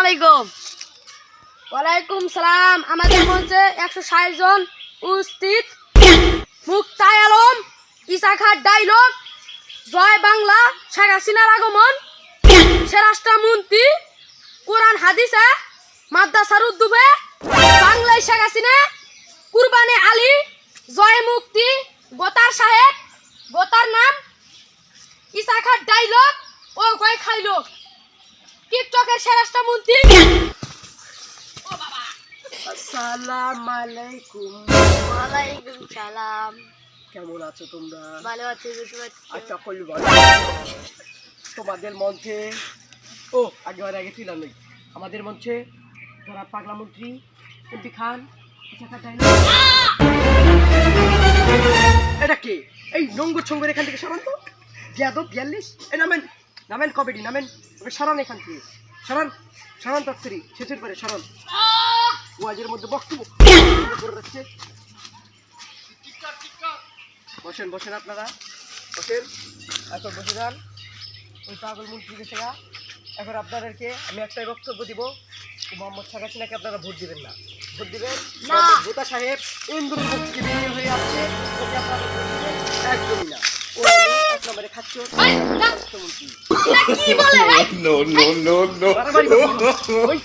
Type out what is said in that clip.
আলাইকুম। ওয়ালাইকুম সালাম। আমাদের মঞ্চে 160 জন উপস্থিত। মুক্তায় আলম, ইসাখার ডায়লগ, জয় বাংলা, শেখ হাসিনার আগমন, স্বরাষ্ট্রমন্ত্রী, কোরআন হাদিসে, মাদ্রাসার উদ্যোগে, বাংলায় শেখ হাসিনা, কুরবানি আলী, জয় মুক্তি, গোতার সাহেব, গোতার নাম, ইসাখার ডায়লগ ও কয় খাইলো, টিকটকের স্বরাষ্ট্রমন্ত্রী। আসসালামু আলাইকুম। ওয়ালাইকুম সালাম। কেমন আছো তোমরা? ভালো আছি। আচ্ছা কইল ভালো। তোমাদের মঞ্চে আগে ছিলাম না। আমাদের মঞ্চে যারা পাগলা মন্ত্রী এমপি খান এটা কে? এই নঙ্গর ছঙ্গর এখান থেকে সরান তো। যাদব 42 এই নামেন কমেডি নামেন সরান এখান থেকে সরান তৎসরি শেষের পরে সরান। ওয়াজের মধ্যে বক্তব্য করে রাখছে। বসেন আপনারা বসেন। এখন বসে যান। ওই পাগল মন্ত্রী গেছে গা। এখন আপনাদেরকে আমি একটাই বক্তব্য দিব, মোহাম্মদ শেখ হাসিনাকে আপনারা ভোট দিবেন না। ভোট দিবেন না। গোতা সাহেব ইন্দ্রমুখী বিজয়ী হয়ে আসছে, ওকে আপনারা ভোট দিবেন একদমই না। ও এক নম্বরে খাচ্ছে স্বরাষ্ট্রমন্ত্রী। কি বলে? No. ওই